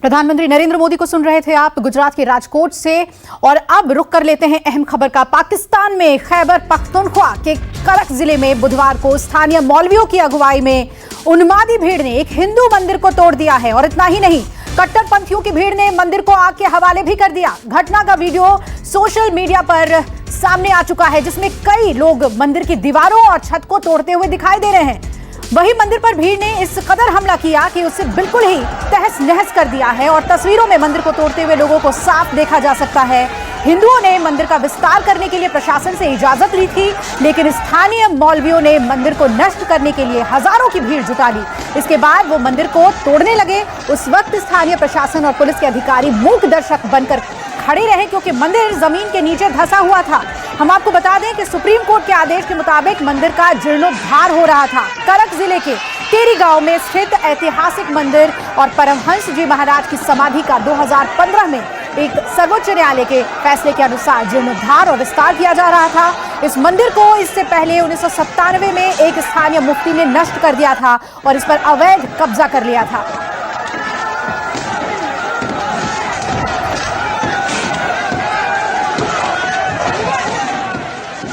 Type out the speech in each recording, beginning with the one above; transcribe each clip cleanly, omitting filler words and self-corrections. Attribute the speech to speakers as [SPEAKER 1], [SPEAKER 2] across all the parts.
[SPEAKER 1] प्रधानमंत्री नरेंद्र मोदी को सुन रहे थे आप गुजरात के राजकोट से। और अब रुक कर लेते हैं अहम खबर का। पाकिस्तान में खैबर पख्तूनख्वा के करक जिले में बुधवार को स्थानीय मौलवियों की अगुवाई में उन्मादी भीड़ ने एक हिंदू मंदिर को तोड़ दिया है। और इतना ही नहीं, कट्टरपंथियों की भीड़ ने मंदिर को आग के हवाले भी कर दिया। घटना का वीडियो सोशल मीडिया पर सामने आ चुका है, जिसमें कई लोग मंदिर की दीवारों और छत को तोड़ते हुए दिखाई दे रहे हैं। वहीं मंदिर पर भीड़ ने इस कदर हमला किया कि उसे बिल्कुल ही तहस नहस कर दिया है। और तस्वीरों में मंदिर को तोड़ते हुए लोगों को साफ देखा जा सकता है। हिंदुओं ने मंदिर का विस्तार करने के लिए प्रशासन से इजाजत ली थी, लेकिन स्थानीय मौलवियों ने मंदिर को नष्ट करने के लिए हजारों की भीड़ जुटा ली। इसके बाद वो मंदिर को तोड़ने लगे। उस वक्त स्थानीय प्रशासन और पुलिस के अधिकारी मूक दर्शक बनकर खड़े रहे, क्योंकि मंदिर जमीन के नीचे धंसा हुआ था। हम आपको बता दें कि सुप्रीम कोर्ट के आदेश के मुताबिक मंदिर का जीर्णोद्धार हो रहा था। करक जिले के टेरी गांव में स्थित ऐतिहासिक मंदिर और परमहंस जी महाराज की समाधि का 2015 में एक सर्वोच्च न्यायालय के फैसले के अनुसार जीर्णोद्धार और विस्तार किया जा रहा था। इस मंदिर को इससे पहले 1997 में एक स्थानीय मुफ्ती ने नष्ट कर दिया था और इस पर अवैध कब्जा कर लिया था।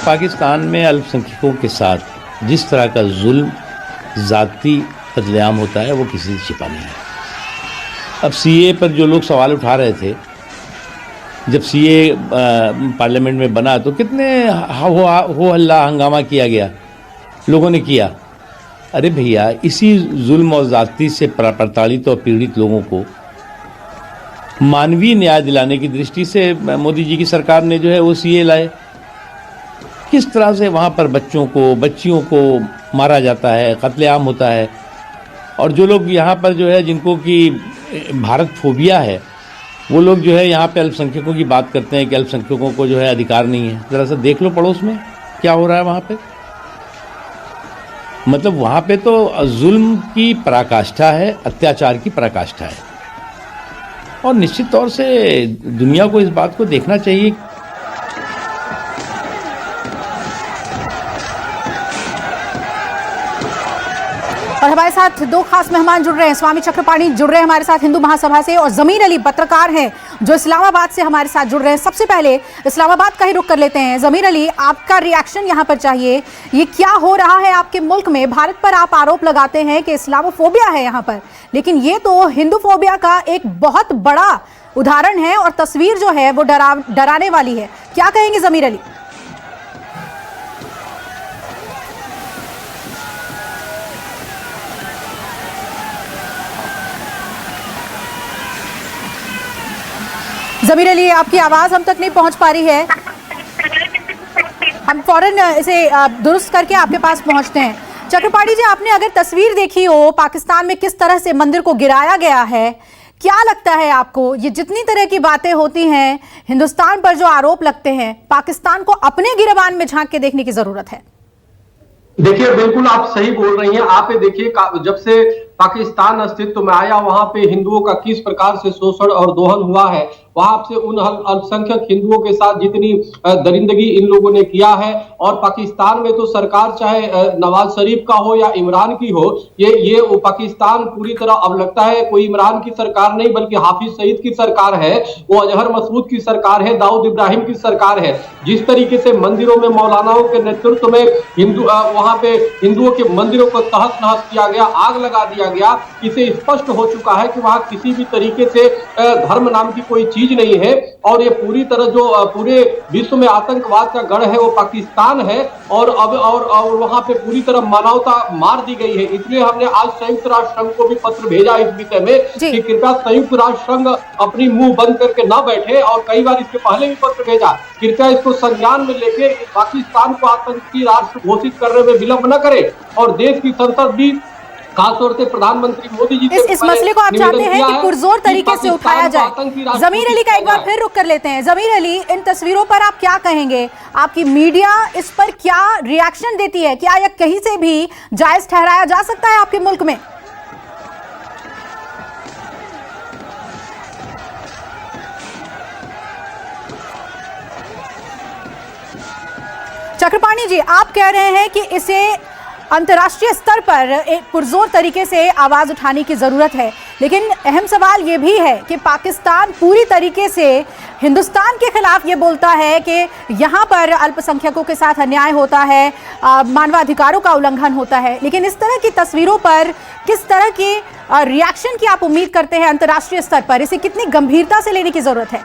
[SPEAKER 2] पाकिस्तान में अल्पसंख्यकों के साथ जिस तरह का जुल्म, जाती कत्लेआम होता है, वो किसी से छिपा नहीं है। अब सीए पर जो लोग सवाल उठा रहे थे, जब सीए पार्लियामेंट में बना तो कितने हो हल्ला हंगामा किया गया, लोगों ने किया। अरे भैया, इसी जुल्म और जाती से प्रताड़ित और पीड़ित लोगों को मानवीय न्याय दिलाने की दृष्टि से मोदी जी की सरकार ने जो है वो सीए लाए। किस तरह से वहाँ पर बच्चियों को मारा जाता है, कत्लेआम होता है। और जो लोग यहाँ पर जो है, जिनको कि भारत फोबिया है, वो लोग जो है यहाँ पे अल्पसंख्यकों की बात करते हैं कि अल्पसंख्यकों को जो है अधिकार नहीं है। ज़रा सा देख लो पड़ोस में क्या हो रहा है वहाँ पे। मतलब वहाँ पे तो जुल्म की पराकाष्ठा है, अत्याचार की पराकाष्ठा है। और निश्चित तौर से दुनिया को इस बात को देखना चाहिए।
[SPEAKER 1] और हमारे साथ दो खास मेहमान जुड़ रहे हैं। स्वामी चक्रपाणी जुड़ रहे हैं हमारे साथ हिंदू महासभा से, और जमीर अली पत्रकार हैं जो इस्लामाबाद से हमारे साथ जुड़ रहे हैं। सबसे पहले इस्लामाबाद का ही रुख कर लेते हैं। जमीर अली, आपका रिएक्शन यहाँ पर चाहिए। ये क्या हो रहा है आपके मुल्क में? भारत पर आप आरोप लगाते हैं कि इस्लामोफोबिया है यहाँ पर, लेकिन ये तो हिंदूफोबिया का एक बहुत बड़ा उदाहरण है और तस्वीर जो है वो डराने वाली है। क्या कहेंगे जमीर अली? जमीर अली, आपकी आवाज हम तक नहीं पहुंच पा रही है। हम फौरन इसे दुरुस्त करके आपके पास पहुंचते हैं। चक्रपाणी जी, आपने अगर तस्वीर देखी हो पाकिस्तान में किस तरह से मंदिर को गिराया गया है, क्या लगता है आपको? ये जितनी तरह की बातें होती हैं, हिंदुस्तान पर जो आरोप लगते हैं, पाकिस्तान को अपने गिरबान में झांक के देखने की जरूरत है।
[SPEAKER 3] देखिए, बिल्कुल आप सही बोल रही हैं। आप ये देखिए, जब से पाकिस्तान अस्तित्व में आया, वहां पे हिंदुओं का किस प्रकार से शोषण और दोहन हुआ है। वहां से उन अल्पसंख्यक हिंदुओं के साथ जितनी दरिंदगी इन लोगों ने किया है। और पाकिस्तान में तो सरकार चाहे नवाज शरीफ का हो या इमरान की हो, ये पाकिस्तान पूरी तरह अब लगता है कोई इमरान की सरकार नहीं बल्कि हाफिज सईद की सरकार है, वो अजहर मसूद की सरकार है, दाऊद इब्राहिम की सरकार है। जिस तरीके से मंदिरों में मौलानाओं के नेतृत्व में वहां पे हिंदुओं के मंदिरों को तहस नहस किया गया, आग लगा दिया गया, इसे स्पष्ट हो चुका है कि वहां किसी भी तरीके से धर्म नाम की कोई चीज नहीं है। और ये पूरी तरह जो पूरे विश्व में आतंकवाद का गढ़ है वो पाकिस्तान है। और वहां पे पूरी तरह मानवता मार दी गई है। इसलिए हमने आज संयुक्त राष्ट्र संघ को भी पत्र भेजा इस विषय में कि कृपया संयुक्त राष्ट्र संघ अपनी मुंह बंद करके ना बैठे। और कई बार इसके पहले भी पत्र भेजा, कृपया इसको संज्ञान में लेके पाकिस्तान को आतंकी राष्ट्र घोषित करने में विलंब न करे। और देश की संसद भी खासतौर से प्रधानमंत्री मोदी जी
[SPEAKER 1] इस मसले को आप चाहते हैं कि पुरजोर तरीके से उठाया जाए। जमीर अली का एक बार फिर रुख कर लेते हैं। जमीर अली, इन तस्वीरों पर आप क्या कहेंगे? आपकी मीडिया इस पर क्या रिएक्शन देती है? क्या यह कहीं से भी जायज ठहराया जा सकता है आपके मुल्क में? चक्रपाणी जी, आप कह रहे हैं कि इसे अंतर्राष्ट्रीय स्तर पर एक पुरजोर तरीके से आवाज उठाने की जरूरत है, लेकिन अहम सवाल ये भी है कि पाकिस्तान पूरी तरीके से हिंदुस्तान के खिलाफ ये बोलता है कि यहाँ पर अल्पसंख्यकों के साथ अन्याय होता है, मानवाधिकारों का उल्लंघन होता है। लेकिन इस तरह की तस्वीरों पर किस तरह की रिएक्शन की आप उम्मीद करते हैं अंतर्राष्ट्रीय स्तर पर? इसे कितनी गंभीरता से लेने की जरूरत है?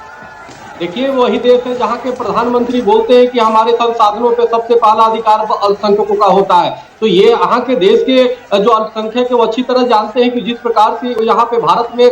[SPEAKER 3] देखिए, वही देश है जहाँ के प्रधानमंत्री बोलते हैं कि हमारे संसाधनों पे सबसे पहला अधिकार अल्पसंख्यकों का होता है। तो ये यहाँ के देश के जो अल्पसंख्यक है वो अच्छी तरह जानते हैं कि जिस प्रकार से यहाँ पे भारत में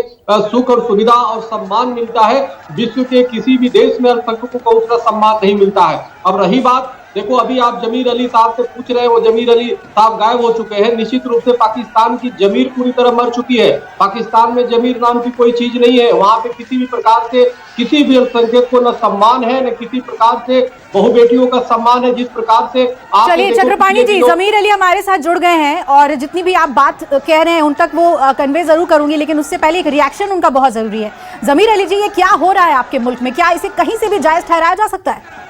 [SPEAKER 3] सुख और सुविधा और सम्मान मिलता है, विश्व के किसी भी देश में अल्पसंख्यकों को उतना सम्मान नहीं मिलता है। अब रही बात, देखो अभी आप जमीर अली साहब से पूछ रहे हैं, वो जमीर अली साहब गायब हो चुके हैं। निश्चित रूप से पाकिस्तान की जमीर पूरी तरह मर चुकी है। पाकिस्तान में जमीर नाम की कोई चीज नहीं है। वहां पे किसी भी प्रकार से किसी भी अल्पसंख्यक को न सम्मान है, न किसी प्रकार से बहु बेटियों का सम्मान है। जिस प्रकार से
[SPEAKER 1] चलिए चक्रपाणी जी, जमीर अली हमारे साथ जुड़ गए हैं और जितनी भी आप बात कह रहे हैं उन तक वो कन्वे जरूर करूंगी, लेकिन उससे पहले एक रिएक्शन उनका बहुत जरूरी है। जमीर अली जी, ये क्या हो रहा है आपके मुल्क में? क्या इसे कहीं से भी जायज ठहराया जा सकता है?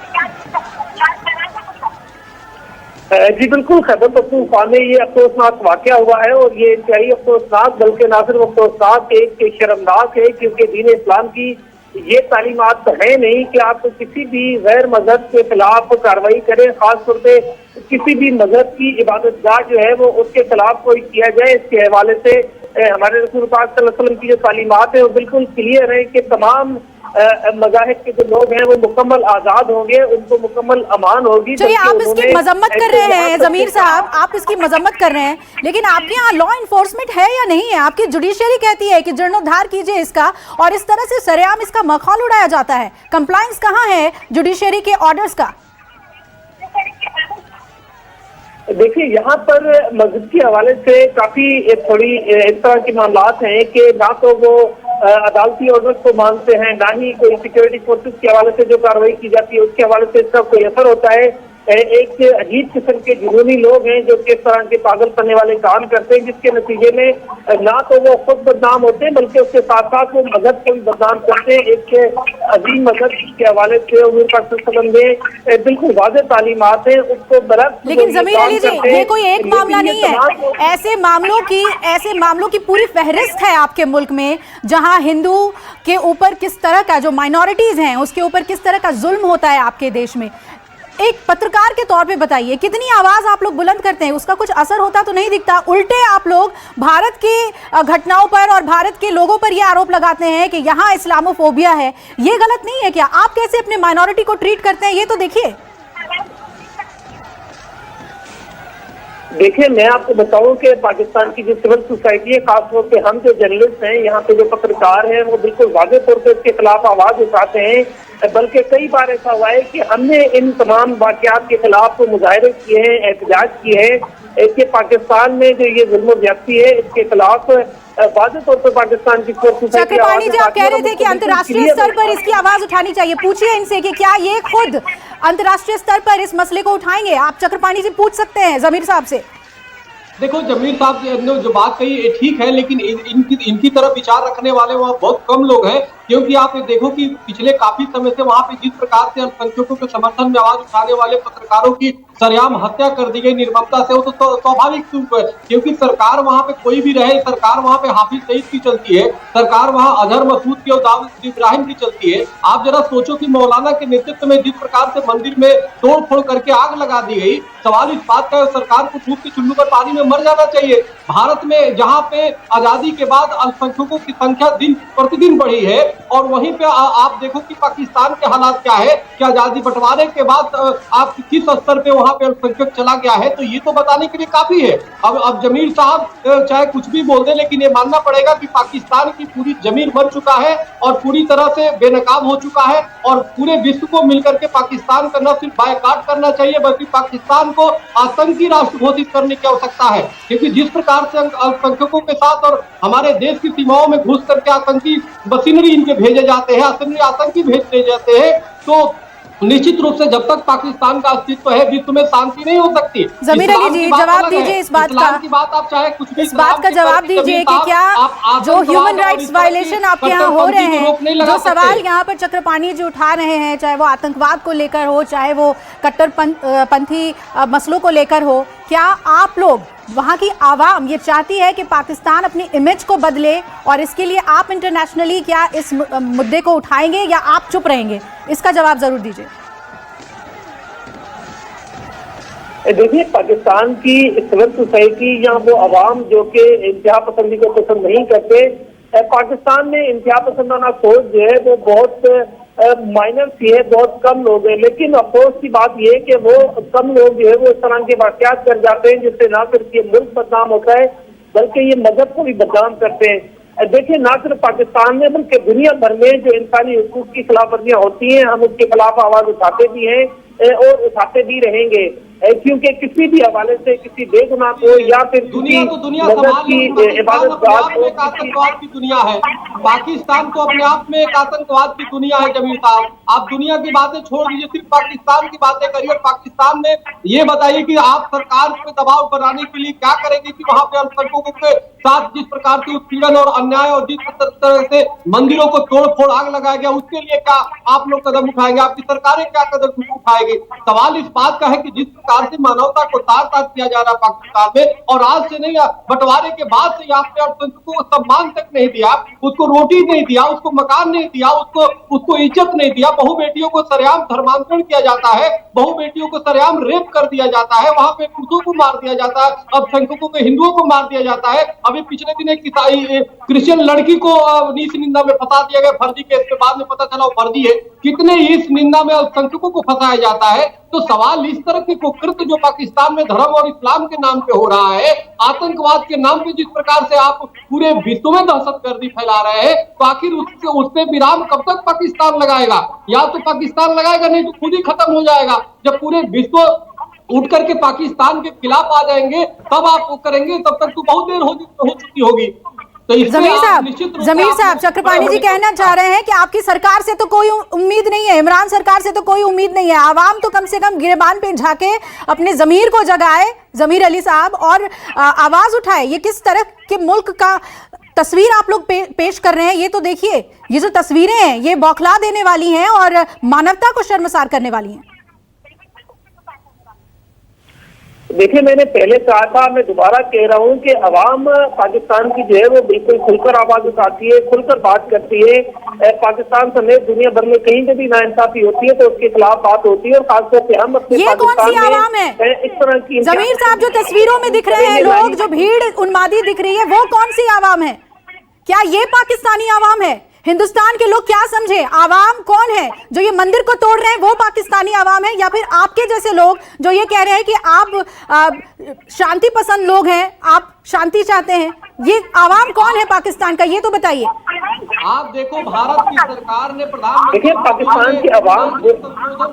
[SPEAKER 4] जी बिल्कुल, खैबर पख्तूनख्वा में ये अफसोसनाक वाकया हुआ है और ये इंतहाई अफसोसनाक, बल्कि ना सिर्फ अफसोसनाक एक शर्मनाक है, क्योंकि दीन इस्लाम की ये तालीमात तो है नहीं कि आप किसी भी गैर मजहब के खिलाफ कार्रवाई करें, खासतौर पे किसी भी मजहब की इबादतगाह जो है वो उसके खिलाफ कोई किया जाए। इसके हवाले से हमारे रसूल पाक सल्लल्लाहु अलैहि वसल्लम की जो तालीमात है वो बिल्कुल क्लियर है कि तमाम मज़ाहिब के जो लोग हैं वो मुकम्मल आजाद होंगे, उनको मुकम्मल अमान होगी।
[SPEAKER 1] चलिए, आप इसकी मजम्मत कर रहे हैं जमीर साहब, आप इसकी मजम्मत कर रहे हैं, लेकिन आपके यहाँ लॉ इन्फोर्समेंट है या नहीं है? आपकी जुडिशरी कहती है कि जीर्णोद्धार कीजिए इसका, और इस तरह से सरेआम इसका मखौल उड़ाया जाता है। कंप्लायंस कहाँ है जुडिशरी के ऑर्डर्स का?
[SPEAKER 4] देखिए, यहाँ पर मस्जिद के हवाले से काफी थोड़ी इस तरह के मामलात हैं कि ना तो वो अदालती ऑर्डर्स को मानते हैं, ना ही कोई सिक्योरिटी फोर्सेस के हवाले से जो कार्रवाई की जाती है उसके हवाले से इसका कोई असर होता है। एक अजीब किस्म के जुनूनी लोग हैं जो किस तरह के पागल करने वाले काम करते हैं, जिसके नतीजे में ना तो वो खुद बदनाम होते हैं बल्कि उसके साथ साथ वो मजहब को भी बदनाम करते हैं। एक अजीम मजहब के हवाले से हुजूर पाक सल्लल्लाहु अलैहि वसल्लम में बिल्कुल वाज़ेह तालीमात है, उसको बरक्स।
[SPEAKER 1] लेकिन जमीर अली जी, ये कोई एक मामला नहीं है, ऐसे मामलों की पूरी फहरिस्त है आपके मुल्क में, जहां हिंदू के ऊपर किस तरह का, जो माइनॉरिटीज हैं उसके ऊपर किस तरह का जुल्म होता है आपके देश में। एक पत्रकार के तौर पे बताइए, कितनी आवाज आप लोग बुलंद करते हैं, उसका कुछ असर होता तो नहीं दिखता? उल्टे आप लोग भारत की घटनाओं पर और भारत के लोगों पर यह आरोप लगाते हैं कि यहाँ इस्लामोफोबिया है। ये गलत नहीं है क्या? आप कैसे अपने माइनॉरिटी को ट्रीट करते हैं, ये तो देखिए।
[SPEAKER 4] देखिए, मैं आपको बताऊं कि पाकिस्तान की जो सिविल सोसाइटी है, खासतौर पे हम जो जर्नलिस्ट हैं, यहाँ पे जो पत्रकार हैं, वो बिल्कुल वाज़ेह तौर पे इसके खिलाफ आवाज उठाते हैं। बल्कि कई बार ऐसा हुआ है कि हमने इन तमाम वाक़यात के खिलाफ मुजाहरे किए हैं, एहतजाज किए हैं कि पाकिस्तान में जो ये जुल्म ज्यादती है इसके खिलाफ वाज़ेह तौर पर पाकिस्तान की
[SPEAKER 1] चक्रपाणी जी, आप कह रहे थे कि अंतर्राष्ट्रीय स्तर पर इसकी आवाज उठानी चाहिए। पूछिए इनसे कि क्या ये खुद अंतर्राष्ट्रीय स्तर पर इस मसले को उठाएंगे? आप चक्रपाणी जी पूछ सकते हैं जमीर साहब से।
[SPEAKER 3] देखो, जमीर साहब ने जो बात कही ये ठीक है, लेकिन इनकी तरफ विचार रखने वाले वहाँ बहुत कम लोग हैं। क्योंकि आप देखो कि पिछले काफी समय से वहाँ पे जिस प्रकार से अल्पसंख्यकों के समर्थन में आवाज उठाने वाले पत्रकारों की सरेआम हत्या कर दी गई निर्ममता से, वो तो स्वाभाविक है। क्योंकि सरकार वहाँ पे कोई भी रहे, सरकार वहाँ पे हाफिज सईद की चलती है, सरकार वहाँ अजहर मसूद की और दाऊद इब्राहिम की चलती है। आप जरा सोचो कि मौलाना के नेतृत्व में जिस प्रकार से मंदिर में तोड़ फोड़ करके आग लगा दी गई, सवाल इस बात का सरकार को धूप के चुल्लू पर पानी में मर जाना चाहिए। भारत में जहाँ पे आजादी के बाद अल्पसंख्यकों की संख्या दिन प्रतिदिन बढ़ी है, और वहीं पे आप देखो कि पाकिस्तान के हालात क्या है, कि आजादी बंटवारे के बाद आप किस स्तर पे वहाँ पे अल्पसंख्यक चला गया है, तो ये तो बताने के लिए काफी है। अब जमीर साहब चाहे कुछ भी बोल दे, लेकिन ये मानना पड़ेगा कि पाकिस्तान की पूरी जमीन मर चुका है और पूरी तरह से बेनकाब हो चुका है, और पूरे विश्व को मिलकर के पाकिस्तान का न सिर्फ बायकॉट करना चाहिए बल्कि पाकिस्तान को आतंकी राष्ट्र घोषित करने की आवश्यकता है। क्योंकि जिस प्रकार से अल्पसंख्यकों के साथ और हमारे देश की सीमाओं में घुस करके आतंकी मशीनरी इनके भेजे जाते हैं, आतंकी भेजते जाते हैं, तो निश्चित रूप से जब तक पाकिस्तान का अस्तित्व है विश्व में शांति नहीं हो सकती।
[SPEAKER 1] जमीर अली जी, जवाब दीजिए इस बात का।
[SPEAKER 3] आप चाहे कुछ भी
[SPEAKER 1] इस बात का जवाब दीजिए कि क्या जो ह्यूमन राइट्स वायलेशन आपके यहाँ हो रहे हैं, जो सवाल यहाँ पर चक्रपाणी जी उठा रहे हैं, चाहे वो आतंकवाद को लेकर हो, चाहे वो कट्टरपंथी मसलों को लेकर हो, क्या आप लोग, वहां की आवाम ये चाहती है कि पाकिस्तान अपनी इमेज को बदले, और इसके लिए आप इंटरनेशनली क्या इस मुद्दे को उठाएंगे या आप चुप रहेंगे? इसका जवाब जरूर दीजिए।
[SPEAKER 4] देखिए, पाकिस्तान की सिविल सोसाइटी या वो अवाम जो कि इंतहा पसंदी को पसंद नहीं करते, पाकिस्तान में इंतहा पसंदाना सोच जो है वो बहुत माइनर सी है, बहुत कम लोग हैं। लेकिन अफसोस की बात यह है कि वो कम लोग जो है वो इस तरह के वाकयात कर जाते हैं जिससे ना सिर्फ ये मुल्क बदनाम होता है बल्कि ये मजहब को भी बदनाम करते हैं। देखिए, ना सिर्फ पाकिस्तान में बल्कि दुनिया भर में जो इंसानी हुकूक की खिलाफ वर्जियां होती हैं, हम उसके खिलाफ आवाज उठाते भी हैं और उठाते भी रहेंगे, क्योंकि किसी भी हवाले से किसी बेगुनाह को या फिर
[SPEAKER 3] दुनिया
[SPEAKER 4] मजहब की इबादत
[SPEAKER 3] आतंकवाद की दुनिया है। पाकिस्तान तो अपने आप में एक आतंकवाद की दुनिया है। जमीर साहब, आप दुनिया की बातें छोड़ दीजिए, सिर्फ पाकिस्तान की बातें करिए और पाकिस्तान में ये बताइए कि आप सरकार पे दबाव बनाने के लिए क्या करेंगे कि वहां पे अल्पसंख्यकों के साथ जिस प्रकार से उत्पीड़न और अन्याय और जिस तरह से मंदिरों को तोड़ फोड़ आग लगाया गया, उसके लिए क्या आप लोग कदम उठाएंगे? आपकी सरकारें क्या कदम उठाएगी? सवाल इस बात का है कि जिस प्रकार से मानवता को तार-तार किया जा रहा पाकिस्तान में, और आज से नहीं, बंटवारे के बाद से यहाँ पे अल्पसंख्यकों को सम्मान तक नहीं दिया, उसको रोटी नहीं दिया, उसको मकान नहीं दिया, उसको इज्जत नहीं दिया। बहु बेटियों को सरेआम धर्मांतरण किया जाता है, बहु बेटियों को सरेआम रेप कर दिया जाता है, वहां पे कुर्दों को मार दिया जाता है, अल्पसंख्यकों को हिंदुओं को मार दिया जाता है। अभी पिछले दिन एक क्रिश्चियन लड़की को नीच निंदा में फंसा दिया गया फर्जी केस के, बाद में पता चला वो फर्जी है। कितने इस निंदा में अल्पसंख्यकों को फंसाया जाता है। तो सवाल इस तरह के कुकृत्य जो पाकिस्तान में धर्म और इस्लाम के नाम पे हो रहा है, आतंकवाद के नाम पे जिस प्रकार से आप पूरे विश्व में दहशतगर्दी फैला रहे हैं, तो आखिर उससे विराम कब तक पाकिस्तान लगाएगा? या तो पाकिस्तान लगाएगा, नहीं तो खुद ही खत्म हो जाएगा। जब पूरे विश्व उठ करके पाकिस्तान के खिलाफ आ जाएंगे तब आप वो करेंगे, तब तक तो बहुत देर हो चुकी होगी। तो
[SPEAKER 1] जमीर साहब, चक्रपाणी जी कहना चाह रहे हैं कि आपकी सरकार से तो कोई उम्मीद नहीं है, इमरान सरकार से तो कोई उम्मीद नहीं है। आवाम तो कम से कम गिरबान पे झाके अपने जमीर को जगाए, जमीर अली साहब, और आवाज उठाए। ये किस तरह के मुल्क का तस्वीर आप लोग पेश कर रहे हैं? ये तो देखिए, ये जो तस्वीरें हैं ये बौखला देने वाली हैं और मानवता को शर्मसार करने वाली हैं।
[SPEAKER 4] देखिए, मैंने पहले कहा था, मैं दोबारा कह रहा हूँ कि अवाम पाकिस्तान की जो है वो बिल्कुल खुलकर आवाज उठाती है, खुलकर बात करती है। पाकिस्तान समेत दुनिया भर में कहीं पे भी नाइंसाफी होती है तो उसके खिलाफ बात होती है, और खासतौर से हम अपने
[SPEAKER 1] ये कौन सी आवाम है
[SPEAKER 4] इस तरह की?
[SPEAKER 1] जमीर साहब, जो तस्वीरों में दिख रहे हैं लोग, जो भीड़ उन्मादी दिख रही है, वो कौन सी आवाम है? क्या ये पाकिस्तानी आवाम है? हिंदुस्तान के लोग क्या समझे? आवाम कौन है? जो ये मंदिर को तोड़ रहे हैं वो पाकिस्तानी आवाम है, या फिर आपके जैसे लोग जो ये कह रहे हैं कि आप शांति पसंद लोग हैं, आप शांति चाहते हैं? ये आवाम कौन है पाकिस्तान का, ये तो बताइए।
[SPEAKER 3] आप देखो, भारत की सरकार ने
[SPEAKER 4] देखिए, पाकिस्तान की आवाम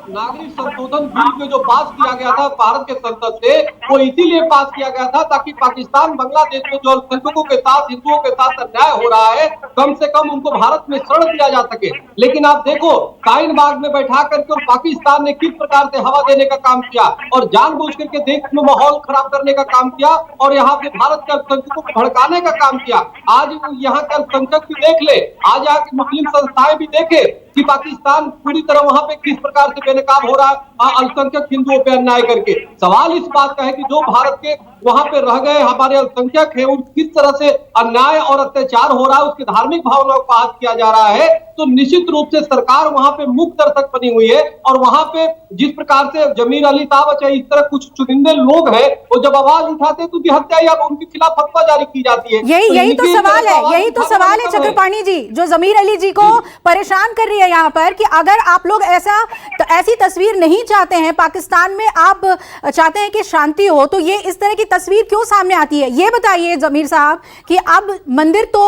[SPEAKER 3] नागरिक संशोधन बिल को जो पास किया गया था भारत के संसद से, वो इसीलिए पास किया गया था ताकि पाकिस्तान बांग्लादेश में जो अल्पसंख्यकों के साथ, हिंदुओं के साथ अन्याय हो रहा है, कम से कम उनको भारत में शरण दिया जा सके। लेकिन आप देखो, काइन बाग में बैठा करके और पाकिस्तान ने किस प्रकार से हवा देने का काम किया और जानबूझ करके देश में माहौल खराब करने का काम किया और यहाँ पे भारत के अल्पसंख्यकों को भड़काने का काम किया। आज यहाँ के अल्पसंख्यक भी देख ले, आज यहाँ की मुस्लिम संस्थाएं भी देखे कि पाकिस्तान पूरी तरह वहां पे किस प्रकार से बेनकाब हो रहा है अल्पसंख्यक हिंदुओं पे अन्याय करके। सवाल इस बात का है कि जो भारत के वहां पे रह गए हमारे अल्पसंख्यक हैं, उन किस तरह से अन्याय और अत्याचार हो रहा है, उसकी धार्मिक भावनाओं को आहत किया जा रहा है। तो निश्चित रूप से सरकार वहां पे मुक्त दर्शक बनी हुई है, और वहां पे जिस प्रकार से जमीर अली साहब चाहे इस तरह कुछ चुनिंदे लोग हैं, वो जब आवाज उठाते हैं तो उनकी हत्या या उनके खिलाफ फतवा जारी की जाती है।
[SPEAKER 1] यही तो सवाल है, यही तो सवाल है चक्रपाणी जी, जो जमीर अली जी को परेशान कर रही है यहाँ पर, कि अगर आप लोग ऐसी तस्वीर नहीं चाहते हैं पाकिस्तान में, आप चाहते हैं कि शांति हो, तो ये इस तरह की तस्वीर क्यों सामने आती है? ये बताइए जमीर साहब कि अब मंदिर तो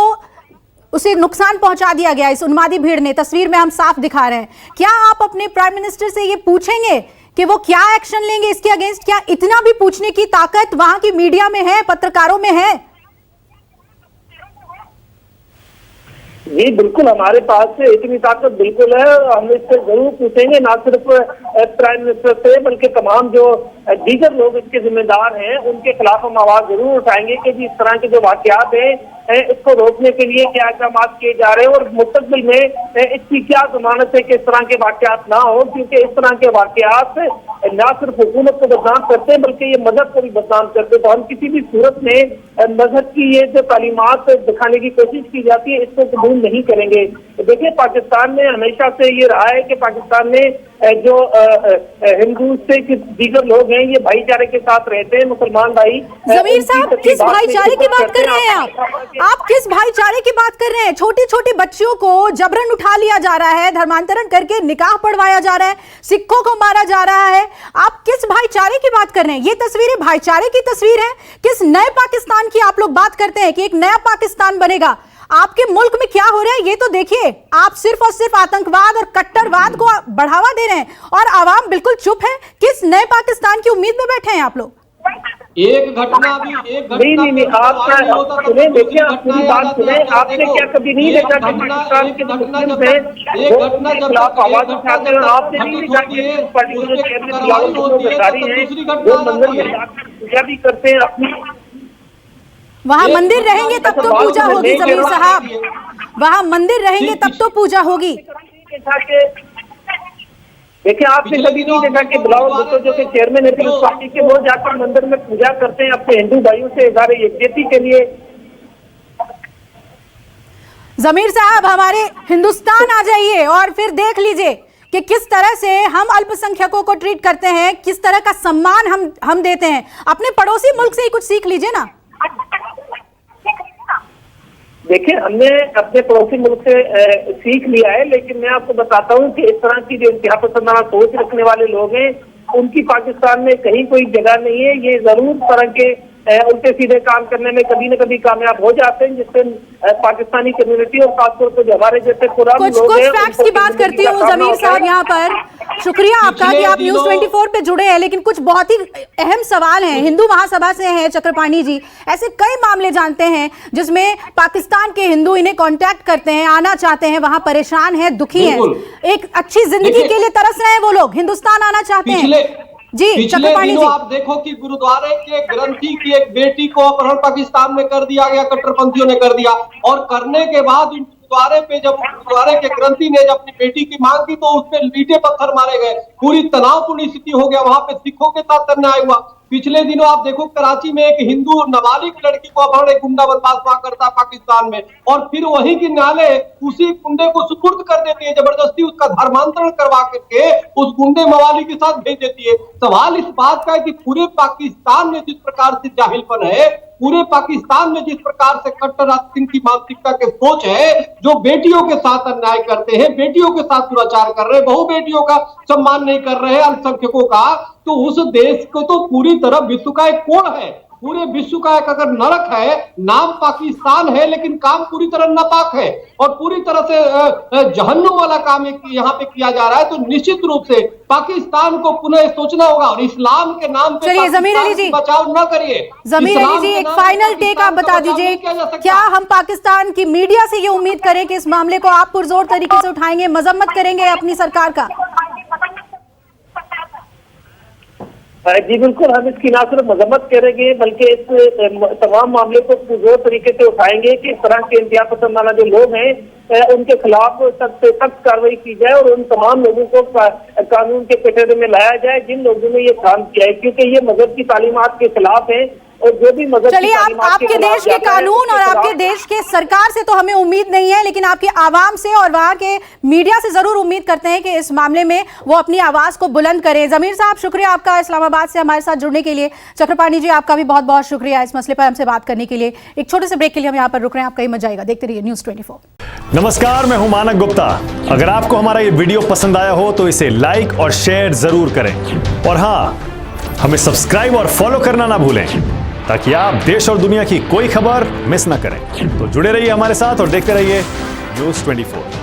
[SPEAKER 1] उसे नुकसान पहुंचा दिया गया इस उन्मादी भीड़ ने, तस्वीर में हम साफ दिखा रहे हैं। क्या आप अपने प्राइम मिनिस्टर से ये पूछेंगे कि वो क्या एक्शन लेंगे इसके अगेंस्ट? क्या इतना भी पूछने की ताकत वहां की मीडिया में है, पत्रकारों में है?
[SPEAKER 4] जी बिल्कुल, हमारे पास इतनी ताकत बिल्कुल है। हम इससे जरूर पूछेंगे, ना सिर्फ प्राइम मिनिस्टर से बल्कि तमाम जो दीगर लोग इसके जिम्मेदार हैं उनके खिलाफ हम आवाज जरूर उठाएंगे कि इस तरह के जो वाकयात हैं इसको रोकने के लिए क्या इक़दाम किए जा रहे हैं और मुस्तकबिल में इसकी क्या जमानत है कि इस तरह के वाकयात ना हो, क्योंकि इस तरह के वाकयात न सिर्फ हुकूमत को बदनाम करते हैं बल्कि ये मजहब को भी बदनाम करते हैं। तो हम किसी भी सूरत में मजहब की ये जो तालीमात दिखाने की कोशिश की जाती है इसको कबूल नहीं करेंगे। देखिए, पाकिस्तान में हमेशा से ये रहा है कि पाकिस्तान में जो हिंदू से दीगर लोग हैं ये भाईचारे के साथ रहते हैं। मुसलमान भाई,
[SPEAKER 1] जमीर साहब, किस भाईचारे की बात कर रहे हैं आप किस भाईचारे की बात कर रहे हैं? छोटी छोटी बच्चियों को जबरन उठा लिया जा रहा है, धर्मांतरण करके निकाह पढ़वाया जा रहा है, सिखों को मारा जा रहा है। आप किस भाईचारे की बात कर रहे हैं? ये तस्वीरें भाईचारे की तस्वीर है? किस नए पाकिस्तान की आप लोग बात करते हैं कि एक नया पाकिस्तान बनेगा? आपके मुल्क में क्या हो रहा है ये तो देखिए। आप सिर्फ और सिर्फ आतंकवाद और कट्टरवाद को बढ़ावा दे रहे हैं और आवाम बिल्कुल चुप है। किस नए पाकिस्तान की उम्मीद में बैठे हैं आप लोग?
[SPEAKER 3] एक घटना भी
[SPEAKER 4] नहीं, आप सुने, देखिए, आप पूरी बात सुने। आपने क्या कभी नहीं देखा कि पाकिस्तान के मुस्लिम थे वो उसके खिलाफ आवाज उठाते हैं? आपने नहीं देखा कि पर्टिकुलर सरकारी है वो मंदिर में पूजा भी करते हैं अपनी?
[SPEAKER 1] वहां मंदिर रहेंगे तब तो पूजा होगी जमीर साहब, वहां मंदिर रहेंगे तब तो पूजा होगी।
[SPEAKER 4] देखिए, आपने कभी नहीं देखा कि बिलावल भुट्टो जो कि चेयरमैन है पीपल्स पार्टी के, वो जाकर मंदिर में पूजा करते हैं अपने हिंदू भाइयों से इज़हार यकजहती के लिए?
[SPEAKER 1] जमीर साहब, हमारे हिंदुस्तान आ जाइए और फिर देख लीजिए कि किस तरह से हम अल्पसंख्यकों को ट्रीट करते हैं, किस तरह का सम्मान हम देते हैं। अपने पड़ोसी मुल्क से ही कुछ सीख लीजिए ना।
[SPEAKER 4] देखिए, हमने अपने पड़ोसी मुल्क से सीख लिया है, लेकिन मैं आपको बताता हूँ कि इस तरह की जो इंतहा पसंदाना सोच रखने वाले लोग हैं उनकी पाकिस्तान में कहीं कोई जगह नहीं है। ये जरूर तरह के उल्टे सीधे काम करने में कभी न कभी कामयाब हो जाते हैं, जिससे पाकिस्तानी कम्युनिटी और खासतौर पर जो हमारे जैसे पुराने लोग हैं
[SPEAKER 1] कुछ फैक्ट्स की बात करती हूँ जमीर साहब यहाँ पर। शुक्रिया आपका कि आप न्यूज़ 24 पे जुड़े हैं, लेकिन कुछ बहुत ही अहम सवाल हैं। हिंदू महासभा से हैं चक्रपाणी जी, ऐसे कई मामले जानते हैं जिसमें पाकिस्तान के हिंदू इन्हें कांटेक्ट करते हैं, आना चाहते हैं, वहां परेशान हैं, दुखी हैं, एक अच्छी जिंदगी के लिए तरस रहे हैं वो लोग, हिंदुस्तान आना चाहते हैं। जी,
[SPEAKER 3] पिछले दिनों आप देखो कि गुरुद्वारे के ग्रंथी की एक बेटी को अपहरण पाकिस्तान में कर दिया गया, कट्टरपंथियों ने कर दिया, और करने के बाद गुरुद्वारे पे जब गुरुद्वारे के ग्रंथी ने जब अपनी बेटी की मांग की तो उस पर ईंटें पत्थर मारे गए, पूरी तनावपूर्ण स्थिति हो गया, वहां पे सिखों के साथ अन्याय हुआ। पिछले दिनों आप देखो कराची में एक हिंदू नाबालिग लड़की को अपहरण एक गुंडा बदमाश हुआ करता पाकिस्तान में, और फिर वहीं की न्यायालय उसी गुंडे को सुपुर्द कर देती है, जबरदस्ती उसका धर्मांतरण करवा करके उस गुंडे मवाली के साथ भेज देती है। सवाल इस बात का है कि पूरे पाकिस्तान में जिस प्रकार से जाहिलपन है, पूरे पाकिस्तान में जिस प्रकार से कट्टर आतंक की मानसिकता के सोच है, जो बेटियों के साथ अन्याय करते हैं, बेटियों के साथ दुराचार कर रहे हैं, बहु बेटियों का सम्मान नहीं कर रहे हैं, अल्पसंख्यकों का, तो उस देश को तो पूरी तरह विश्व का एक कोण है, पूरे विश्व का एक अगर नरक है, नाम पाकिस्तान है लेकिन काम पूरी तरह नापाक है और पूरी तरह से जहन्नुम वाला काम यहाँ पे किया जा रहा है। तो निश्चित रूप से पाकिस्तान को पुनः सोचना होगा और इस्लाम के नाम पे
[SPEAKER 1] चलिए जमीर अली जी,
[SPEAKER 3] बचाव न करिए।
[SPEAKER 1] जमीर अली जी, एक फाइनल टेक आप बता दीजिए, क्या हम पाकिस्तान की मीडिया से ये उम्मीद करें कि इस मामले को आप पुरजोर तरीके से उठाएंगे, मजम्मत करेंगे अपनी सरकार का?
[SPEAKER 4] जी बिल्कुल, हम इसकी ना सिर्फ मजम्मत करेंगे बल्कि इस तमाम मामले को पुरजोर तरीके से उठाएंगे कि इस तरह के इंतहा पसंदाना जो लोग हैं उनके खिलाफ सख्त से सख्त कार्रवाई की जाए और उन तमाम लोगों को कानून के कटघरे में लाया जाए जिन लोगों ने ये काम किया है, क्योंकि ये मजहब की तालीमात के खिलाफ है। और जो भी मजहब,
[SPEAKER 1] चलिए, आपके देश के कानून और आपके देश के सरकार से तो हमें उम्मीद नहीं है, लेकिन आपके आवाम से और वहां के मीडिया से जरूर उम्मीद करते हैं कि इस मामले में वो अपनी आवाज को बुलंद करें। जमीर साहब, शुक्रिया आपका इस्लामाबाद से हमारे साथ जुड़ने के लिए। चक्रपाणी जी, आपका भी बहुत बहुत शुक्रिया इस मसले पर हमसे बात करने के लिए। एक छोटे से ब्रेक के लिए हम यहाँ पर रुक रहे हैं, आप कहीं मत जाइएगा, देखते रहिए न्यूज़ 24।
[SPEAKER 5] नमस्कार, मैं हूं मानक गुप्ता। अगर आपको हमारा ये वीडियो पसंद आया हो तो इसे लाइक और शेयर जरूर करें, और हाँ, हमें सब्सक्राइब और फॉलो करना ना भूलें ताकि आप देश और दुनिया की कोई खबर मिस ना करें। तो जुड़े रहिए हमारे साथ और देखते रहिए न्यूज़ 24।